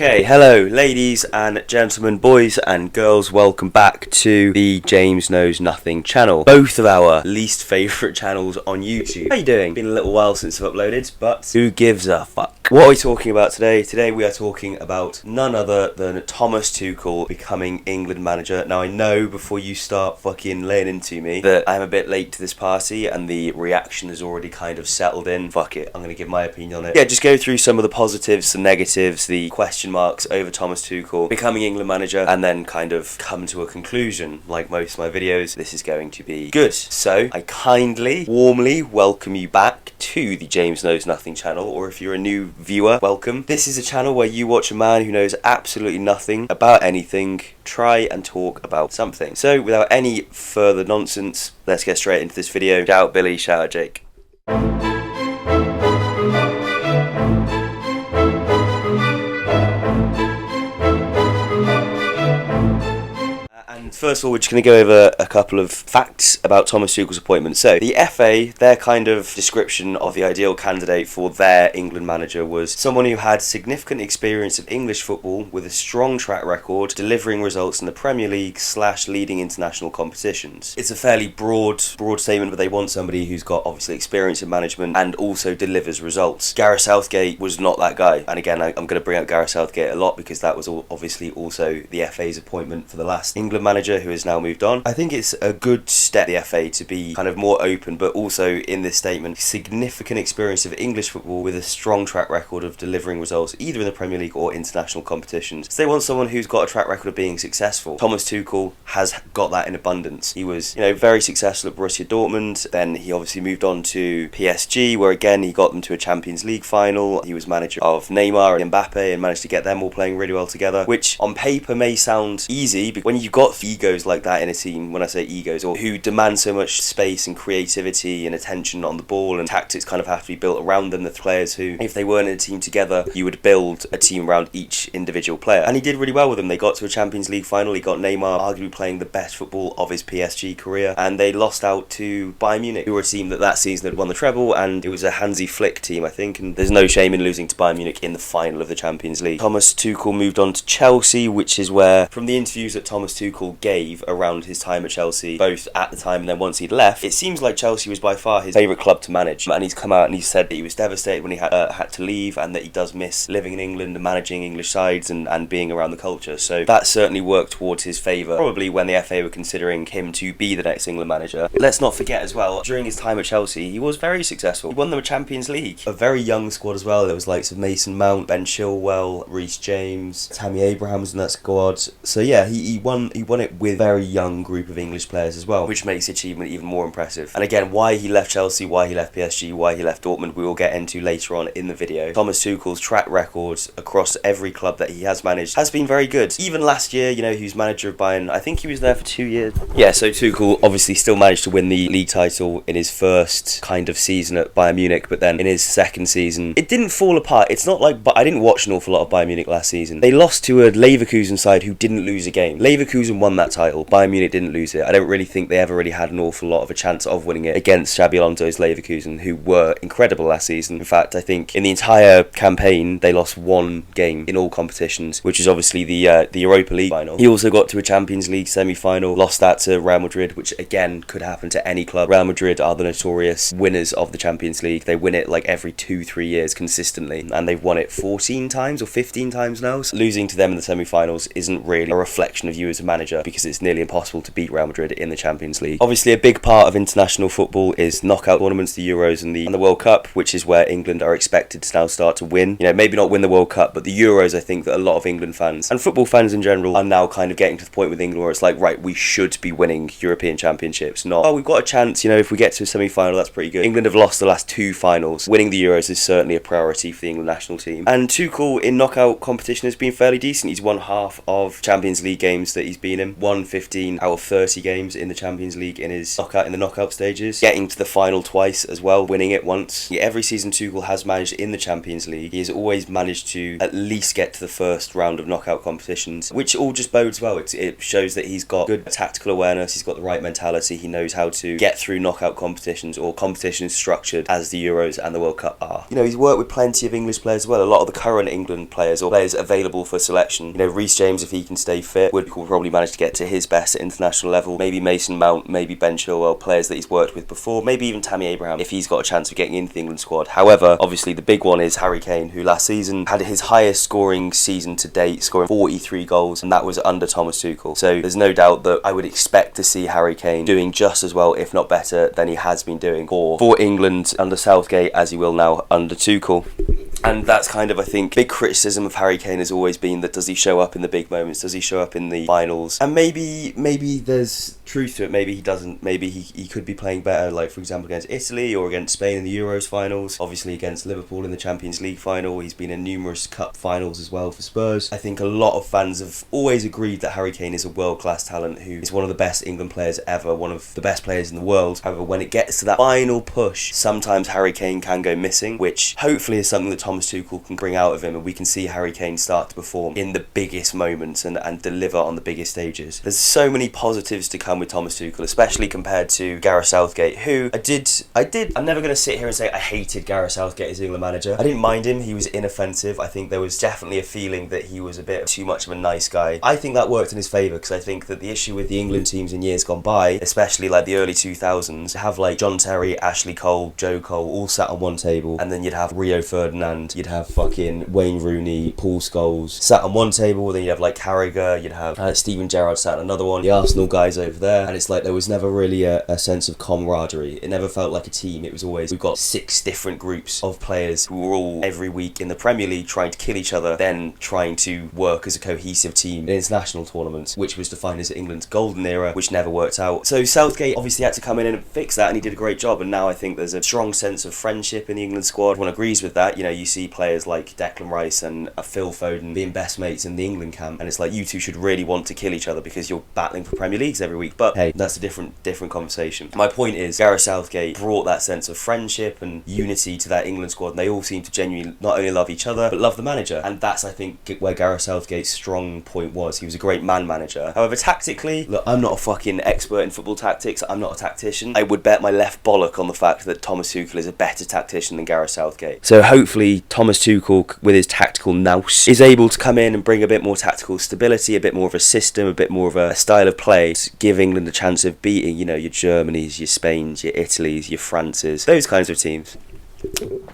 Okay, hello ladies and gentlemen, boys and girls, welcome back to the James Knows Nothing channel. Both of our least favourite channels on YouTube. How you doing? Been a little while since I've uploaded, but who gives a fuck? What are we talking about today? Today we are talking about none other than Thomas Tuchel becoming England manager. Now I know before you start fucking laying into me that I'm a bit late to this party and the reaction has already kind of settled in. Fuck it, I'm going to give my opinion on it. Yeah, just go through some of the positives, the negatives, the question marks over Thomas Tuchel becoming England manager, and then kind of come to a conclusion. Like most of my videos, this is going to be good. So I kindly, warmly welcome you back to the James Knows Nothing channel, or if you're a new viewer, welcome. This is a channel where you watch a man who knows absolutely nothing about anything try and talk about something. So without any further nonsense, let's get straight into this video. Shout out Billy, shout out Jake. First of all, we're just going to go over a couple of facts about Thomas Tuchel's appointment. So, the FA, their kind of description of the ideal candidate for their England manager was someone who had significant experience of English football with a strong track record, delivering results in the Premier League / leading international competitions. It's a fairly broad statement, but they want somebody who's got obviously experience in management and also delivers results. Gareth Southgate was not that guy. And again, I'm going to bring up Gareth Southgate a lot because that was obviously also the FA's appointment for the last England manager, who has now moved on. I think it's a good step the FA to be kind of more open, but also in this statement, significant experience of English football with a strong track record of delivering results either in the Premier League or international competitions. So they want someone who's got a track record of being successful. Thomas Tuchel has got that in abundance. He was, very successful at Borussia Dortmund. Then he obviously moved on to PSG, where again he got them to a Champions League final. He was manager of Neymar and Mbappe and managed to get them all playing really well together, which on paper may sound easy, but when you've got egos like that in a team, when I say egos, or who demand so much space and creativity and attention on the ball, and tactics kind of have to be built around them, the players who, if they weren't in a team together, you would build a team around each individual player. And he did really well with them. They got to a Champions League final. He got Neymar arguably playing the best football of his PSG career, and they lost out to Bayern Munich, who were a team that season had won the treble, and it was a Hansi Flick team, I think, and there's no shame in losing to Bayern Munich in the final of the Champions League. Thomas Tuchel moved on to Chelsea, which is where, from the interviews that Thomas Tuchel gave around his time at Chelsea, both at the time and then once he'd left, it seems like Chelsea was by far his favourite club to manage. And he's come out and he said that he was devastated when he had to leave, and that he does miss living in England and managing English sides and being around the culture. So that certainly worked towards his favour, probably when the FA were considering him to be the next England manager. Let's not forget as well, during his time at Chelsea, he was very successful. He won them a Champions League. A very young squad as well. There was likes of Mason Mount, Ben Chilwell, Reece James, Tammy Abraham was in that squad. So yeah, he won it with a very young group of English players as well, which makes the achievement even more impressive. And again, why he left Chelsea, why he left PSG, why he left Dortmund, we will get into later on in the video. Thomas Tuchel's track record across every club that he has managed has been very good. Even last year, he was manager of Bayern. I think he was there for 2 years. Yeah, so Tuchel obviously still managed to win the league title in his first kind of season at Bayern Munich, but then in his second season, it didn't fall apart. It's not like, but I didn't watch an awful lot of Bayern Munich last season. They lost to a Leverkusen side who didn't lose a game. Leverkusen won that title. Bayern Munich didn't lose it. I don't really think they ever really had an awful lot of a chance of winning it against Xabi Alonso's Leverkusen, who were incredible last season. In fact, I think in the entire campaign, they lost one game in all competitions, which is obviously the Europa League final. He also got to a Champions League semi-final, lost that to Real Madrid, which again could happen to any club. Real Madrid are the notorious winners of the Champions League. They win it like every 2-3 years consistently, and they've won it 14 times or 15 times now. So losing to them in the semi-finals isn't really a reflection of you as a manager, because it's nearly impossible to beat Real Madrid in the Champions League. Obviously, a big part of international football is knockout tournaments, the Euros and the World Cup, which is where England are expected to now start to win. Maybe not win the World Cup, but the Euros, I think that a lot of England fans and football fans in general are now kind of getting to the point with England where it's like, right, we should be winning European championships. Not, oh, we've got a chance, if we get to a semi-final, that's pretty good. England have lost the last 2 finals. Winning the Euros is certainly a priority for the England national team. And Tuchel in knockout competition has been fairly decent. He's won half of Champions League games that he's been in. him. Won 15 out of 30 games in the Champions League in the knockout stages, getting to the final twice as well, winning it once. Every season Tuchel has managed in the Champions League, he has always managed to at least get to the first round of knockout competitions, which all just bodes well. It shows that he's got good tactical awareness, he's got the right mentality, he knows how to get through knockout competitions or competitions structured as the Euros and the World Cup are. He's worked with plenty of English players as well, a lot of the current England players or players available for selection. Reece James, if he can stay fit, would probably manage to get to his best at international level. Maybe Mason Mount, maybe Ben Chilwell, players that he's worked with before, maybe even Tammy Abraham if he's got a chance of getting into the England squad. However, obviously the big one is Harry Kane, who last season had his highest scoring season to date, scoring 43 goals, and that was under Thomas Tuchel. So there's no doubt that I would expect to see Harry Kane doing just as well, if not better, than he has been doing for England under Southgate as he will now under Tuchel. And that's kind of, I think, big criticism of Harry Kane has always been that does he show up in the big moments? Does he show up in the finals? And maybe there's truth to it. Maybe he doesn't. Maybe he could be playing better, like, for example, against Italy or against Spain in the Euros finals. Obviously against Liverpool in the Champions League final. He's been in numerous cup finals as well for Spurs. I think a lot of fans have always agreed that Harry Kane is a world-class talent who is one of the best England players ever, one of the best players in the world. However, when it gets to that final push, sometimes Harry Kane can go missing, which hopefully is something that Thomas Tuchel can bring out of him, and we can see Harry Kane start to perform in the biggest moments and deliver on the biggest stages. There's so many positives to come with Thomas Tuchel, especially compared to Gareth Southgate, who I'm never going to sit here and say I hated Gareth Southgate as England manager. I didn't mind him, he was inoffensive. I think there was definitely a feeling that he was a bit too much of a nice guy. I think that worked in his favour, because I think that the issue with the England teams in years gone by, especially like the early 2000s, have like John Terry, Ashley Cole, Joe Cole all sat on one table, and then you'd have Rio Ferdinand, you'd have fucking Wayne Rooney, Paul Scholes sat on one table, then you'd have like Carragher, you'd have Steven Gerrard sat on another one, the Arsenal guys over there, and it's like there was never really a sense of camaraderie. It never felt like a team. It was always, we've got 6 different groups of players who were all every week in the Premier League trying to kill each other, then trying to work as a cohesive team in international tournaments, which was defined as England's golden era, which never worked out. So Southgate obviously had to come in and fix that, and he did a great job, and now I think there's a strong sense of friendship in the England squad. Everyone agrees with that. You see players like Declan Rice and Phil Foden being best mates in the England camp, and it's like you two should really want to kill each other because you're battling for Premier Leagues every week. But hey, that's a different conversation. My point is, Gareth Southgate brought that sense of friendship and unity to that England squad, and they all seem to genuinely not only love each other but love the manager, and that's, I think, where Gareth Southgate's strong point was. He was a great man manager. However, tactically, look, I'm not a fucking expert in football tactics, I'm not a tactician. I would bet my left bollock on the fact that Thomas Tuchel is a better tactician than Gareth Southgate. So hopefully Thomas Tuchel, with his tactical nous, is able to come in and bring a bit more tactical stability, a bit more of a system, a bit more of a style of play to give England a chance of beating, your Germanys, your Spains, your Italys, your Frances, those kinds of teams.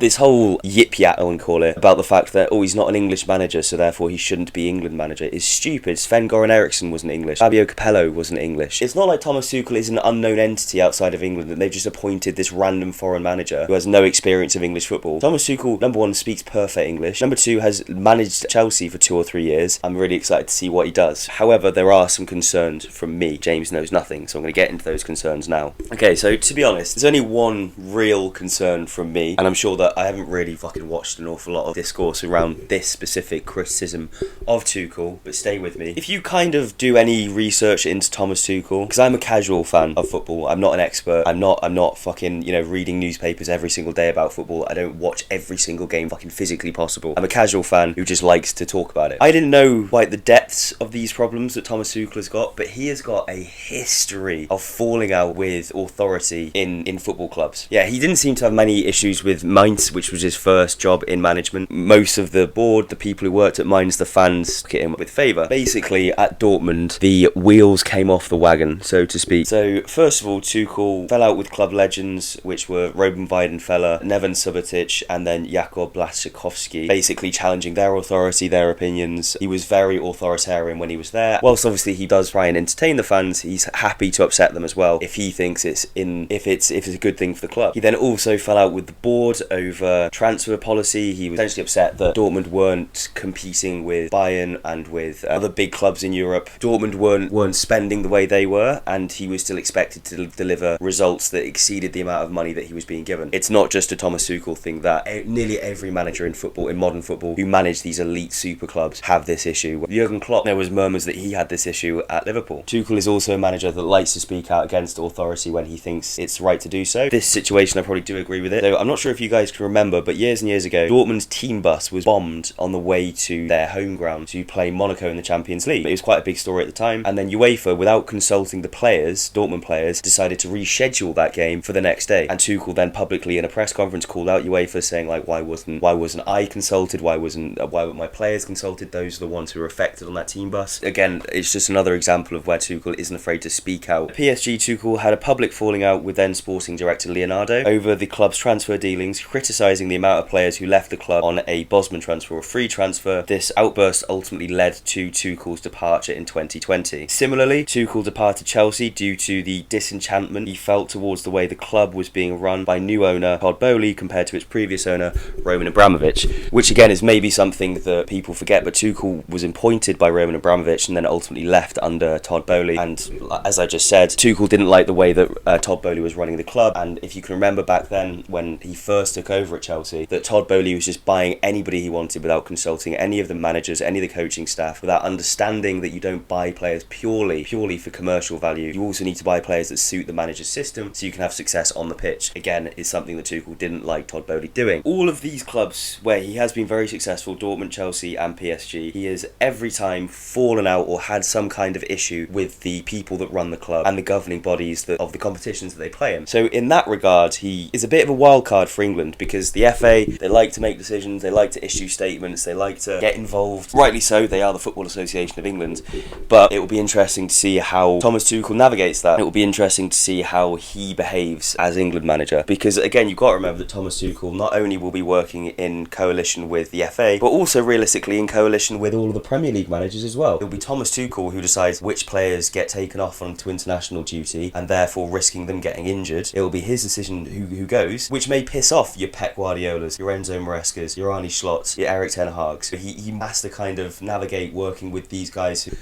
This whole yip-yap, I want to call it, about the fact that, he's not an English manager, so therefore he shouldn't be England manager, is stupid. Sven-Goran Eriksson wasn't English. Fabio Capello wasn't English. It's not like Thomas Tuchel is an unknown entity outside of England and they've just appointed this random foreign manager who has no experience of English football. Thomas Tuchel, number 1, speaks perfect English. Number 2, has managed Chelsea for 2 or 3 years. I'm really excited to see what he does. However, there are some concerns from me. James knows nothing, so I'm going to get into those concerns now. Okay, so to be honest, there's only one real concern from me, and I'm sure that I haven't really fucking watched an awful lot of discourse around this specific criticism of Tuchel, but stay with me. If you kind of do any research into Thomas Tuchel, because I'm a casual fan of football, I'm not an expert, I'm not fucking, reading newspapers every single day about football, I don't watch every single game fucking physically possible. I'm a casual fan who just likes to talk about it. I didn't know quite the depths of these problems that Thomas Tuchel has got, but he has got a history of falling out with authority in football clubs. Yeah, he didn't seem to have many issues with Mainz, which was his first job in management. Most of the board, the people who worked at Mainz, the fans look at him with favour. Basically, at Dortmund, the wheels came off the wagon, so to speak. So, first of all, Tuchel fell out with club legends, which were Robin Weidenfeller, Neven Subotic, and then Jakub Blaszczykowski, basically challenging their authority, their opinions. He was very authoritarian when he was there. Whilst obviously he does try and entertain the fans, he's happy to upset them as well if he thinks if it's a good thing for the club. He then also fell out with the board board over transfer policy. He was essentially upset that Dortmund weren't competing with Bayern and with other big clubs in Europe. Dortmund weren't spending the way they were, and he was still expected to deliver results that exceeded the amount of money that he was being given. It's not just a Thomas Tuchel thing that nearly every manager in football, in modern football, who manage these elite super clubs have this issue. Jurgen Klopp, there was murmurs that he had this issue at Liverpool. Tuchel is also a manager that likes to speak out against authority when he thinks it's right to do so. This situation, I probably do agree with it. Though I'm not sure if you guys can remember, but years and years ago, Dortmund's team bus was bombed on the way to their home ground to play Monaco in the Champions League. It was quite a big story at the time, and then UEFA, without consulting the players, Dortmund players, decided to reschedule that game for the next day. And Tuchel then publicly in a press conference called out UEFA, saying like, why wasn't I consulted? Why weren't my players consulted? Those are the ones who were affected on that team bus. Again, it's just another example of where Tuchel isn't afraid to speak out. At PSG, Tuchel had a public falling out with then sporting director Leonardo over the club's transfer dealings, criticising the amount of players who left the club on a Bosman transfer or free transfer. This outburst ultimately led to Tuchel's departure in 2020. Similarly, Tuchel departed Chelsea due to the disenchantment he felt towards the way the club was being run by new owner Todd Boehly compared to its previous owner Roman Abramovich, which again is maybe something that people forget, but Tuchel was appointed by Roman Abramovich and then ultimately left under Todd Boehly. And as I just said, Tuchel didn't like the way that Todd Boehly was running the club, and if you can remember back then when he first took over at Chelsea, that Todd Boehly was just buying anybody he wanted without consulting any of the managers, any of the coaching staff, without understanding that you don't buy players purely for commercial value. You also need to buy players that suit the manager's system so you can have success on the pitch. Again, is something that Tuchel didn't like Todd Boehly doing. All of these clubs where he has been very successful, Dortmund, Chelsea and PSG, he has every time fallen out or had some kind of issue with the people that run the club and the governing bodies of the competitions that they play in. So in that regard, he is a bit of a wild card for England, because the FA, they like to make decisions, they like to issue statements, they like to get involved. Rightly so, they are the Football Association of England, but it will be interesting to see how Thomas Tuchel navigates that. It will be interesting to see how he behaves as England manager, because again, you've got to remember that Thomas Tuchel not only will be working in coalition with the FA, but also realistically in coalition with all of the Premier League managers as well. It'll be Thomas Tuchel who decides which players get taken off onto international duty and therefore risking them getting injured. It will be his decision who goes, which may piss off your Pep Guardiolas, your Enzo Marescas, your Arne Slot's, your Eric Ten Hag's. He has to kind of navigate working with these guys who